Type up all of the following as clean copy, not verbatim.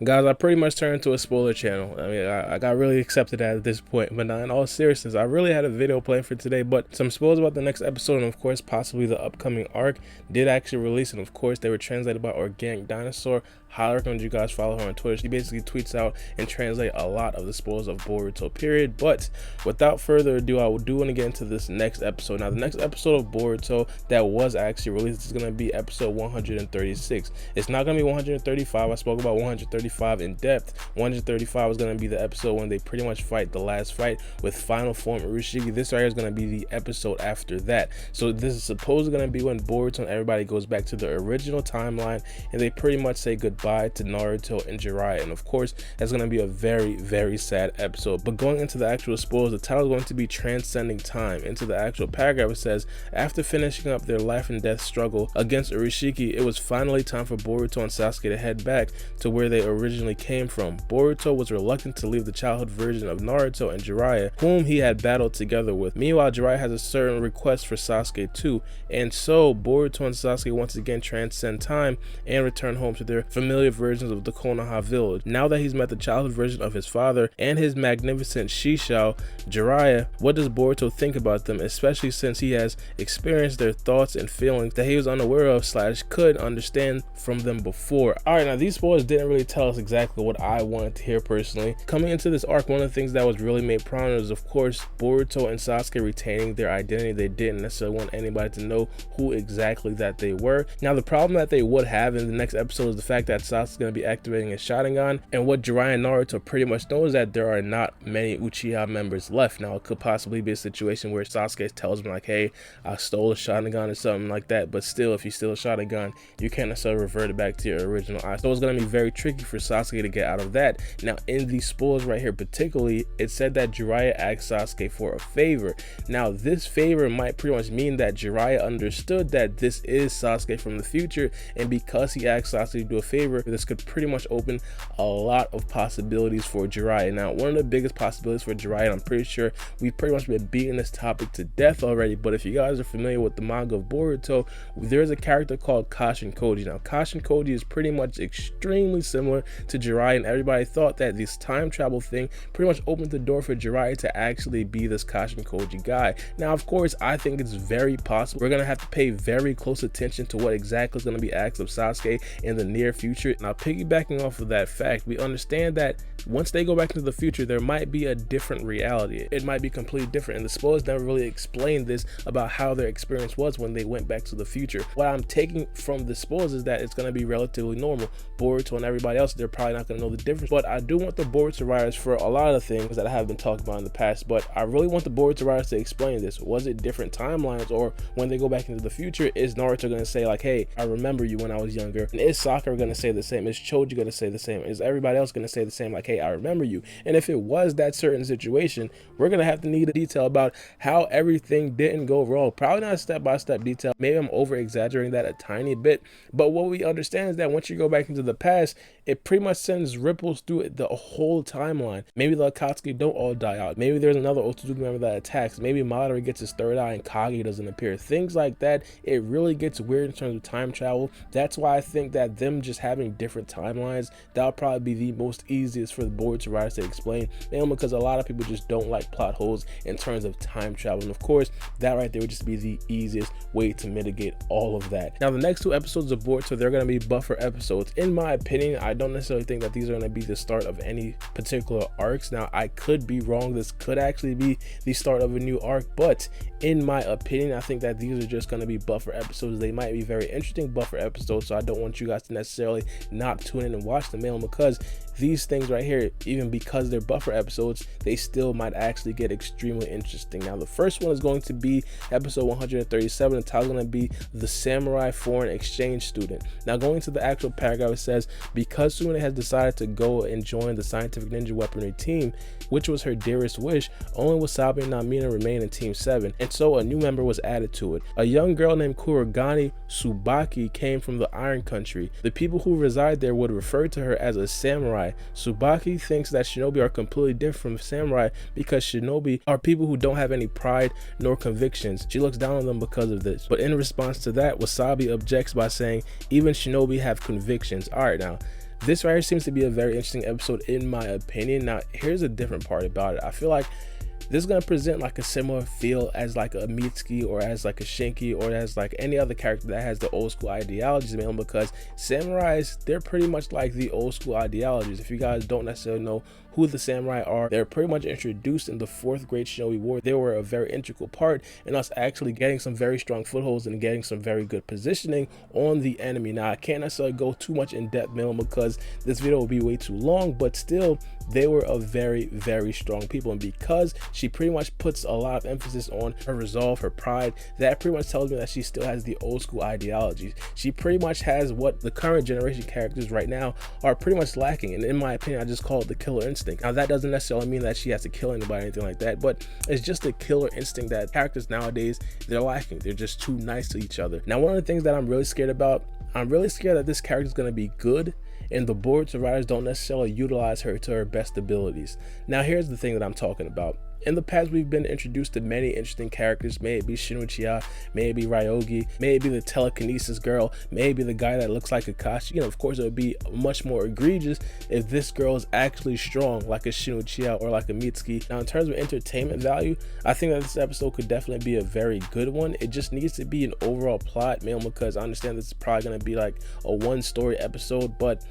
Guys, I pretty much turned into a spoiler channel. I mean, I got really accepted at this point, but now in all seriousness, I really had a video planned for today, but some spoilers about the next episode and of course possibly the upcoming arc did actually release, and of course they were translated by Organic Dinosaur. Highly recommend you guys follow her on Twitter. She basically tweets out and translates a lot of the spoilers of Boruto, period. But without further ado, I do want to get into this next episode. Now, the next episode of Boruto that was actually released is going to be episode 136. It's not going to be 135. I spoke about 135 in depth. 135 is going to be the episode when they pretty much fight the last fight with final form Urashiki. This right here is going to be the episode after that. So this is supposedly going to be when Boruto and everybody goes back to the original timeline and they pretty much say goodbye to Naruto and Jiraiya, and of course that's going to be a very, very sad episode. But going into the actual spoilers, the title is going to be Transcending Time. Into the actual paragraph, it says, after finishing up their life and death struggle against Urashiki, it was finally time for Boruto and Sasuke to head back to where they originally came from. Boruto was reluctant to leave the childhood version of Naruto and Jiraiya, whom he had battled together with. Meanwhile, Jiraiya has a certain request for Sasuke too, and so Boruto and Sasuke once again transcend time and return home to their familiar versions of the Konoha village. Now that he's met the childhood version of his father and his magnificent Shishao, Jiraiya, what does Boruto think about them, especially since he has experienced their thoughts and feelings that he was unaware of / could understand from them before? Alright, now these spoilers didn't really tell us exactly what I wanted to hear personally. Coming into this arc, one of the things that was really made prominent is of course Boruto and Sasuke retaining their identity. They didn't necessarily want anybody to know who exactly that they were. Now the problem that they would have in the next episode is the fact that Sasuke's going to be activating his Sharingan, and what Jiraiya and Naruto pretty much know is that there are not many Uchiha members left. Now it could possibly be a situation where Sasuke tells him like, hey, I stole a Sharingan or something like that, but still, if you steal a Sharingan, you can't necessarily revert it back to your original eye. So it's going to be very tricky for Sasuke to get out of that. Now in these spoilers right here particularly, it said that Jiraiya asked Sasuke for a favor. Now this favor might pretty much mean that Jiraiya understood that this is Sasuke from the future, and because he asked Sasuke to do a favor, this could pretty much open a lot of possibilities for Jiraiya. Now one of the biggest possibilities for Jiraiya, I'm pretty sure we've pretty much been beating this topic to death already, but if you guys are familiar with the manga of Boruto, there's a character called Kashin Koji. Now Kashin Koji is pretty much extremely similar to Jiraiya, and everybody thought that this time travel thing pretty much opened the door for Jiraiya to actually be this Kashin Koji guy. Now of course I think it's very possible. We're gonna have to pay very close attention to what exactly is going to be asked of Sasuke in the near future. Now piggybacking off of that fact, we understand that once they go back into the future, there might be a different reality. It might be completely different, and the spoilers never really explained this about how their experience was when they went back to the future. What I'm taking from the spoilers is that it's going to be relatively normal. Boruto and everybody else, they're probably not going to know the difference, but I do want the Boruto writers, for a lot of the things that I have been talking about in the past, but I really want the Boruto writers to explain this. Was it different timelines, or when they go back into the future, is Naruto going to say like, hey, I remember you when I was younger? And is Sakura going to say the same? Is Choji going to say the same? Is everybody else going to say the same, like, hey, I remember you? And if it was that certain situation, we're going to have to need a detail about how everything didn't go wrong. Probably not a step-by-step detail. Maybe I'm over-exaggerating that a tiny bit, but what we understand is that once you go back into the past, it pretty much sends ripples through the whole timeline. Maybe the Akatsuki don't all die out. Maybe there's another Otsutsuki member that attacks. Maybe Madara gets his third eye and Kage doesn't appear. Things like that. It really gets weird in terms of time travel. That's why I think that them just having different timelines, that'll probably be the most easiest for the Boruto writers to explain, mainly because a lot of people just don't like plot holes in terms of time travel. And of course, that right there would just be the easiest way to mitigate all of that. Now, the next two episodes of Boruto, they're going to be buffer episodes. In my opinion, I don't necessarily think that these are going to be the start of any particular arcs. Now, I could be wrong. This could actually be the start of a new arc, but in my opinion, I think that these are just going to be buffer episodes. They might be very interesting buffer episodes, so I don't want you guys to necessarily not tune in and watch them, mainly because these things right here, even because they're buffer episodes, they still might actually get extremely interesting. Now, the first one is going to be episode 137. The title is going to be The Samurai Foreign Exchange Student. Now, going to the actual paragraph, it says, because Sune has decided to go and join the scientific ninja weaponry team, which was her dearest wish, only Wasabi and Namina remain in Team 7, and so a new member was added to it. A young girl named Kurogane Tsubaki came from the Iron Country. The people who reside there would refer to her as a samurai. Tsubaki thinks that shinobi are completely different from samurai because shinobi are people who don't have any pride nor convictions. She looks down on them because of this. But in response to that, Wasabi objects by saying even shinobi have convictions. Alright, now This right here seems to be a very interesting episode in my opinion. Now, here's a different part about it. I feel like this is going to present like a similar feel as like a Mitsuki or as like a Shinki or as like any other character that has the old school ideologies, man, because samurais, they're pretty much like the old school ideologies. If you guys don't necessarily know who the samurai are, they're pretty much introduced in the 4th grade Shinobi War. They were a very integral part in us actually getting some very strong footholds and getting some very good positioning on the enemy. Now, I can't necessarily go too much in depth, man, because this video will be way too long, but still, they were a very, very strong people. And because she pretty much puts a lot of emphasis on her resolve, her pride, that pretty much tells me that she still has the old school ideologies. She pretty much has what the current generation characters right now are pretty much lacking. And in my opinion, I just call it the killer instinct. Now, that doesn't necessarily mean that she has to kill anybody or anything like that, but it's just a killer instinct that characters nowadays, they're lacking. They're just too nice to each other. Now, one of the things that I'm really scared about, I'm really scared that this character is going to be good and the Boruto writers don't necessarily utilize her to her best abilities. Now, here's the thing that I'm talking about. In the past, we've been introduced to many interesting characters. May it be Shinichia, may it be Ryogi, may it be the telekinesis girl, may it be the guy that looks like Kakashi. You know, of course, it would be much more egregious if this girl is actually strong like a Shinichia or like a Mitsuki. Now, in terms of entertainment value, I think that this episode could definitely be a very good one. It just needs to be an overall plot, man, because I understand this is probably going to be like a one-story episode, but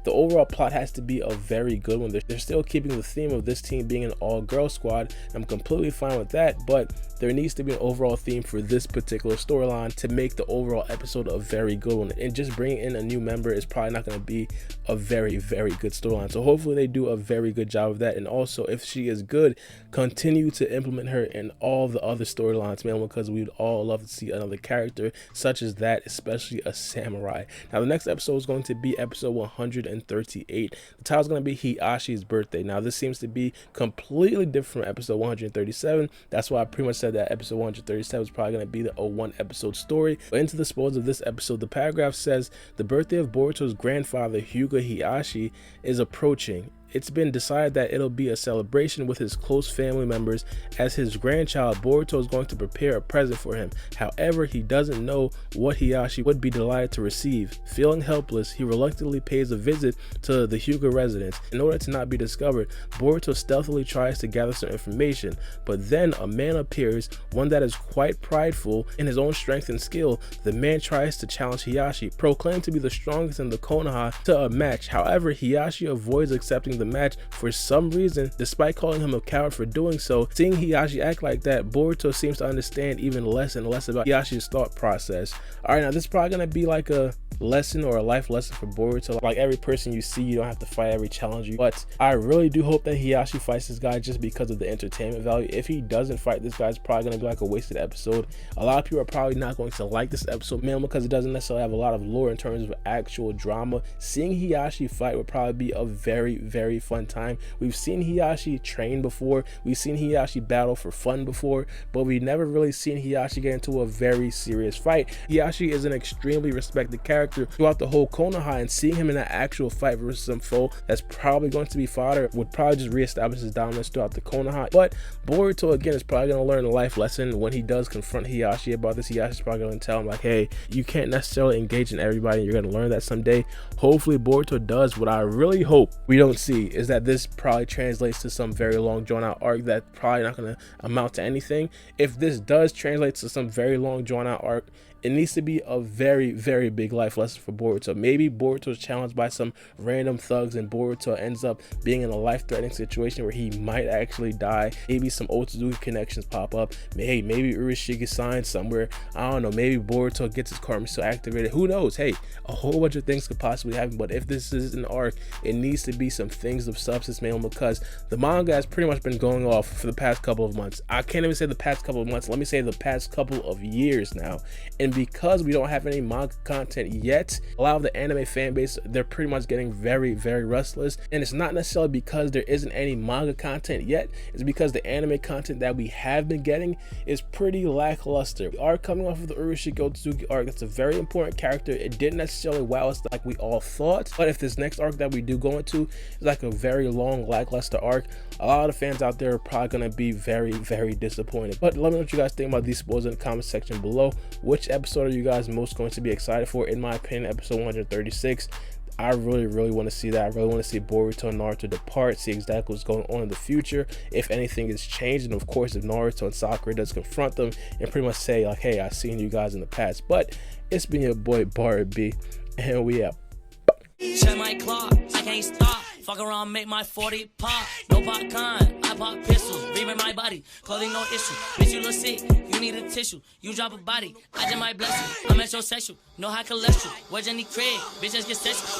the overall plot has to be a very good one. They're still keeping the theme of this team being an all-girl squad. I'm completely fine with that, but there needs to be an overall theme for this particular storyline to make the overall episode a very good one. And just bringing in a new member is probably not going to be a very, very good storyline. So hopefully they do a very good job of that. And also, if she is good, continue to implement her in all the other storylines, man, because we'd all love to see another character such as that, especially a samurai. Now, the next episode is going to be episode 138. The title is going to be Hiyashi's birthday. Now, this seems to be completely different from episode 137. That's why I pretty much said that episode 137 is probably going to be a one episode story. But into the spoilers of this episode, the paragraph says the birthday of Boruto's grandfather, Hyuga Hiyashi, is approaching. It's been decided that it'll be a celebration with his close family members. As his grandchild, Boruto is going to prepare a present for him. However, he doesn't know what Hiyashi would be delighted to receive. Feeling helpless, he reluctantly pays a visit to the Hyuga residence. In order to not be discovered, Boruto stealthily tries to gather some information, but then a man appears, one that is quite prideful in his own strength and skill. The man tries to challenge Hiyashi, proclaimed to be the strongest in the Konoha, to a match. However, Hiyashi avoids accepting the match for some reason, despite calling him a coward for doing so. Seeing Hiyashi act like that, Boruto seems to understand even less and less about Hiyashi's thought process. Alright, now this is probably gonna be like a lesson or a life lesson for Boruto. Like every person you see, you don't have to fight every challenge you, but I really do hope that Hiyashi fights this guy just because of the entertainment value. If he doesn't fight this guy, it's probably gonna be like a wasted episode. A lot of people are probably not going to like this episode, man, because it doesn't necessarily have a lot of lore in terms of actual drama. Seeing Hiyashi fight would probably be a very, very fun time. We've seen Hiyashi train before, we've seen Hiyashi battle for fun before, but we've never really seen Hiyashi get into a very serious fight. Hiyashi is an extremely respected character throughout the whole Konoha, and seeing him in an actual fight versus some foe that's probably going to be fodder would probably just reestablish his dominance throughout the Konoha. But Boruto again is probably going to learn a life lesson when he does confront Hiyashi about this. Hiyashi's probably going to tell him like, hey, you can't necessarily engage in everybody, you're going to learn that someday. Hopefully Boruto does. What I really hope we don't see is that this probably translates to some very long drawn out arc that's probably not going to amount to anything. If this does translate to some very long drawn out arc, it needs to be a very, very big life lesson for Boruto. Maybe Boruto's challenged by some random thugs and Boruto ends up being in a life-threatening situation where he might actually die. Maybe some Otsutsuki connections pop up. Hey, maybe Urashiki signs somewhere. I don't know. Maybe Boruto gets his karma still activated. Who knows? Hey, a whole bunch of things could possibly happen. But if this is an arc, it needs to be some things of substance, man, because the manga has pretty much been going off for the past couple of months. I can't even say the past couple of months. Let me say the past couple of years now. And because we don't have any manga content yet, a lot of the anime fan base, they're pretty much getting very, very restless. And it's not necessarily because there isn't any manga content yet, it's because the anime content that we have been getting is pretty lackluster. We are coming off of the Urashiki Otsutsuki arc. That's a very important character. It didn't necessarily wow us like we all thought, but if this next arc that we do go into is like a very long lackluster arc, a lot of the fans out there are probably going to be very, very disappointed. But let me know what you guys think about these spoilers in the comment section below. Which episode are you guys most going to be excited for? In my opinion, episode 136. I really want to see that. I really want to see Boruto and Naruto depart, see exactly what's going on in the future, if anything is changed, and of course if Naruto and Sakura does confront them and pretty much say like, hey, I've seen you guys in the past. But it's been your boy Baara B, and we out. Check my clock, I can't stop. Fuck around, make my 40 pop. No popcorn, I pop pistols. Reaming my body, clothing no issue. Bitch, you look sick, you need a tissue. You drop a body, I just might bless you. I'm metrosexual, no high cholesterol. Where's Jenny Craig? Bitch, just get sexual.